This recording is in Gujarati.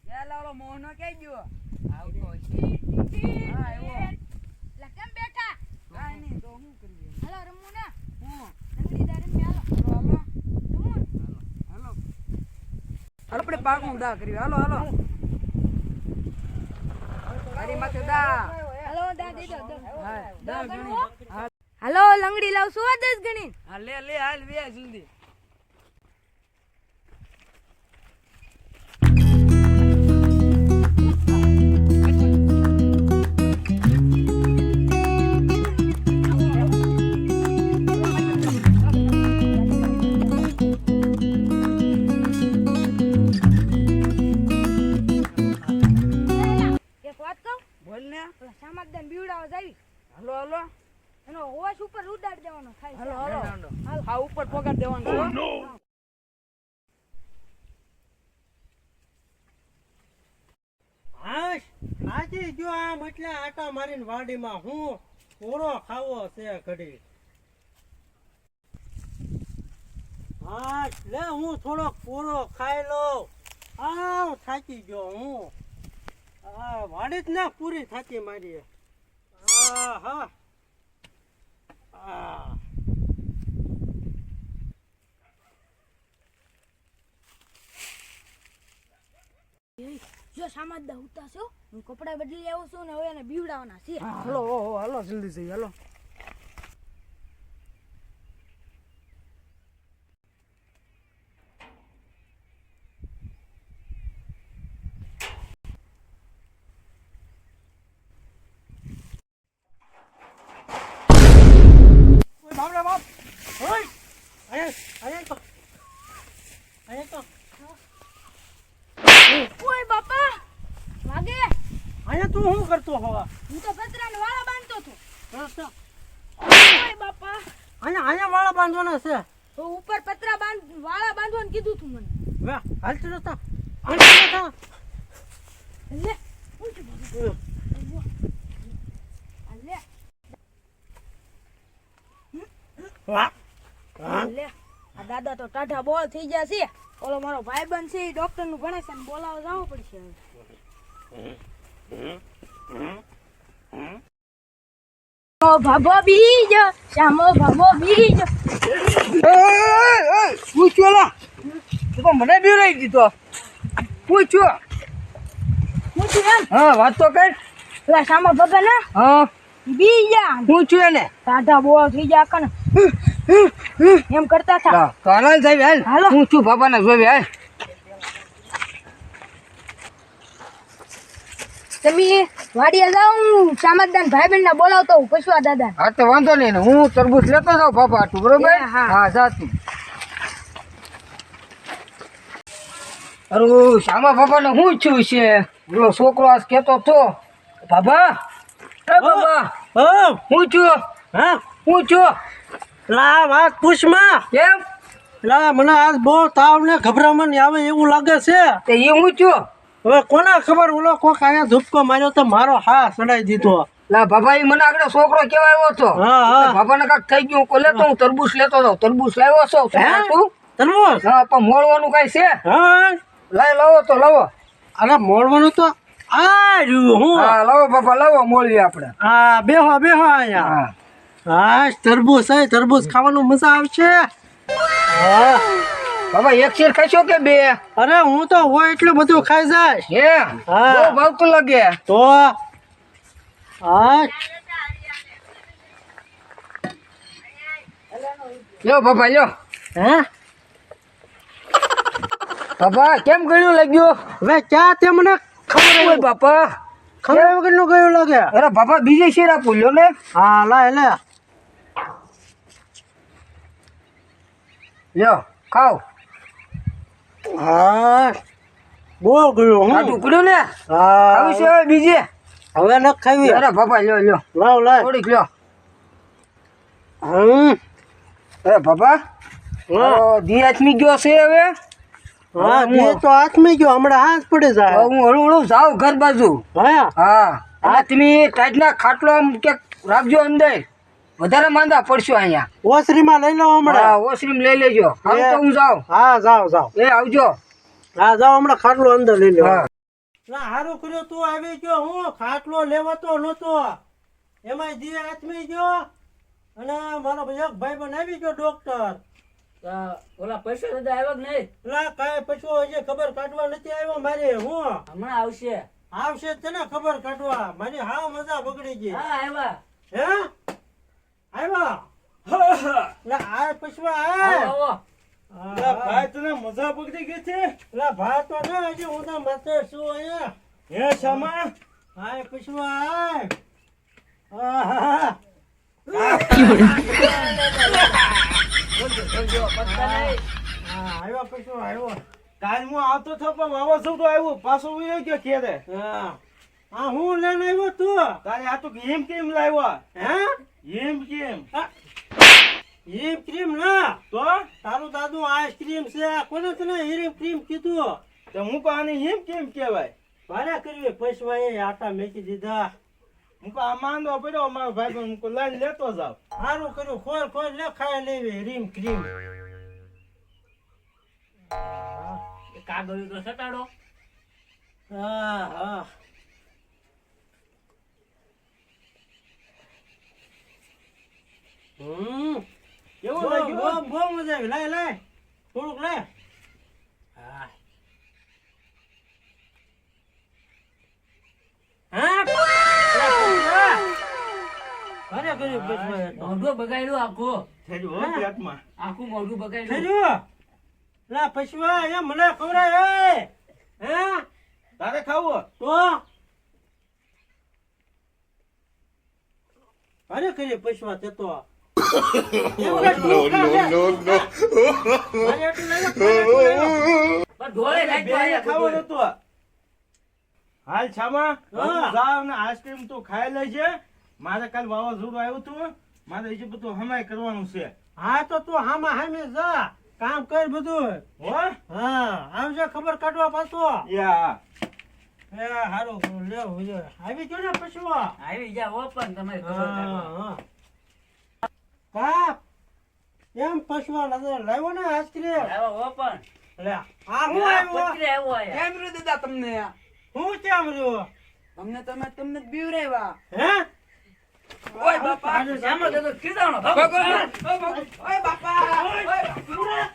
લાલો મોહનો કે ગયો આવતો છે. હા આવ્યો લા કેમ બેઠા? કાઈ નહીં તો શું કરીએ હાલો રમવું ને હું લંગડી દા રમી હાલો હાલો રમવું હાલો આપણે પાકું દા કર્યું હાલો હાલો મારી માથે દા હાલો દા દે દો હા દા ગણી હા હાલો લંગડી લાવશું 10 ગણી હા લે લે હાલ વે જલ્દી એક વાત કહું બોલ ને પેલા સામાજદાન બીવડાવા જાવી હાલો હાલો એનો હોશ ઉપર ઉડાડ દેવાનો થાય હાલો છે. હાલો હા ઉપર પગાર દેવાનું છે હાશ આજે જો આમ એટલે આટા મારીને વાડીમાં હું કોરો ખાવો છે ઘડી. હાશ લે હું થોડો કોરો ખાઈ લઉં. આવ થાકી ગયો હું. આ વાડી જ ના પૂરી થાકી મારી. હા આ જો સામાજદાર ઉતા છો હું કપડા બદલી આવું છું ને હવે એને બીવડાવવાના છે. હાલો ઓહો હાલો જલ્દી જઈ હાલો બાપરે બાપ. ઓય અહીંયા તો ઓય બાપા વાગે અહીંયા તું શું કરતો હવા? હું તો પતરાને વાળા બાંધતો હતો. અહીંયા ઓય બાપા અહીંયા વાળા બાંધવાના છે. તો ઉપર પતરા વાળા બાંધવાનું કીધું તું મને. વાહ હાલતી નતા લે ઊંચું બાપા લે વાહ લે આ દાદા તો ટાઢા બોળ થઈ ગયા છે. ઓલો મારો ભાઈબંધ છે એ ડોક્ટર નું ભણે છે ને બોલાવવા જવું પડશે હવે. ભાભો બીજો શ્યામો ભાભો બીજો પૂછ્યો લા તું તો મને બીવરાઈ દીધો પૂછ્યો હું છું એમ હા વાત તો કર પેલા શ્યામો ભાભા ને હા બીજા પૂછ્યું એને ટાઢા બોળ થઈ ગયા કને એમ કરતા હતા. તો હાલ સાહેબ હાલ હાલો. હું છું બાપાને જોવે હાલ તમે વાડીએ જાઓ હું સામતદાન ભાઈબંધ ને બોલાવતો હું પશુઆ દાદા. હા તો વાંધો નહીં હું તરબૂચ લેતો જાઉં બાપા હાટું બરોબર એ હા. હા જાતું અરે શ્યામા બાપાને શું થયું છે પેલો છોકરો આજ કહેતો તો બાબા એ બાબા હા હું થયું હું થયું લા વાત પૂછમાં. કેમ લા મને આજ બહુ તાવ ને ગભરામણ આવે એવું લાગે છે. તે એ હું થયું હવે કોના ખબર ઓલો કોક અહીંયા ધૂપકો માર્યો તો મારો હા ચડાઈ દીધો. લા બાબા એ મને આગળ છોકરો કેવા આવ્યો હતો હા. બાબાને કાંક થઈ ગયું કોઈ લેતો હું તરબૂચ લેતો હતો તરબૂચ લાવ્યો છો હે? તું તરબૂચ હા પણ મોળવાનું કઈ છે હા લાવો તો લાવો અરે મોડવાનું તો આ રહ્યું હું. હા લાવો બાપા લાવો મોળીએ આપણે હા બેહો અહીંયા. હા હા તરબૂચ હે તરબૂચ ખાવાનું મજા આવશે. હા બાબા એક શેર ખાશો કે બે અરે હું તો હોય એટલું બધું ખાઈ જાય. હે હા. બહુ ભાવતું લાગે તો હા લ્યો બાપા લ્યો હે બાપા કેમ ગળ્યું લાગ્યું હવે ક્યાં તે મને ખબર ઓય બાપા ખબર વગરનું ગયું લાગે. અરે બાપા બીજે શેર આપું લ્યો ને હા લાય લે લ્યો ખાઓ હા બહુ ગયું કાઢું હું. પડ્યું ને હા ખાવું છે હવે બીજે હવે ન ખાવી. અરે બાપા લ્યો લ્યો લાવ લાય. થોડીક લ્યો હા અરે બાપા દી આથમી ગયો છે હવે હા જે તો હાથમાં ગયો હમણાં હાથ પડી હવે જાય. હું હળું હળું જાઉં ઘર બાજુ હા હા અને તમે ટાઈટના ખાટલો આમ ક્યાંક રાખજો અંદર વધારે માંદા પડશો અહીંયા ઓસરીમાં લઈ લો હમણાં. હા ઓસરીમ લઈ લેજો હાલ તો હું જાઉં હા જાઓ જાઓ. એ આવજો હા જાઓ હમણાં ખાટલો અંદર લઈ લો. હા લા હારું કર્યું તું આવી ગયો. હું ખાટલો લેવાતો નતો, એમાંય દી આથમી ગયો. અને મારો એક ભાઈબંધ આવી ગયો ડોક્ટર. ઓલા પૈસા દાદા આવ્યા કે નહીં? લા કાંઈ પછું હજી ખબર કાઢવા નથી આવ્યો મારે. હું હમણાં આવશે. આવશે તને ખબર કાઢવા. મારી હાવ મજા બગડી ગઈ. હા આવ્યા. હે આવ્યા? લા આ પછવા આવો, આ આવો. ભાઈ તને મજા પકડી ગઈ છે? લા ભા તો ના હજી હું તો માથે છું અહીંયા. હે શામા? હાય પછવા હાય. આહા બોલજો, પત્તા નહીં. હા આવ્યો પછવા આવ્યો. કાલ હું આવતો થો પણ વાવાઝોડું આવ્યું, પાછો વયો ગયો ઘેરે. હા આ હું લઈને આવ્યો તું. તારે આ તો હિમ કેમ લાવ્યા? હે હિમ કેમ? હીમ ક્રીમ ના તો તારું દાદુ આઈસ્ક્રીમ છે. કોને તને હીમ ક્રીમ કીધું? તે હું કહું આને હિમ કેમ કહેવાય? ભારે કરવી પૈસા એ આટા મેકી દીધા. હું કહું આ માંદો પડ્યો મારો ભાઈ પણ હું કહું લઈને લેતો જાવ. સારું કર્યું. ખોલ ખોલ લે ખાઈ લેવી રીમ ક્રીમ. કાગળ તો સટાડો. હા હા કેવું બહુ લાગ્યું? બહુ મજા આવી. લાય લાય થોડુંક લે. હા હા ભારે કર્યું પૈસા. મોઢું બગાડ્યું આખું. થેડું હો પેટમાં. આખું મોઢું બગાડ્યું. થયું લા પૈસા એ મને ખવડાય. હે તારે ખાવું? તો અરે કરી પૈસા તે તો પણ ઢોળે નાખ્યો બેને અહીંયા ખાવું બધું. નતું. હાલ છામા હા. જાવ ને આઈસ્ક્રીમ તું ખાઈ લેજે. મારે કાલ વાવાઝોડું આવ્યું તું, મારે હજી બધું હમાય કરવાનું છે. હા તો તું હામાં હામે જા કામ કર બધું. હો હા આવજે ખબર કાઢવા પાછો. યા એ હારું લે આવી ગયો ને પશુઓ. આવી જાઓ પણ તમે ખબર કાઢો. કાપ એમ પશુઓ લાવ્યો ને આઈસ્ક્રીમ. આવો પણ. લે આ હું આવ્યો. પત્રી આવ્યો અહીંયા. કેમ રહ્યું દાદા તમને? હું કેમ રહ્યો? તમને જ બીવરાવ્યા. હે ઓય બાપા, સામે તો કીધા ઓય બાપા, ઓય.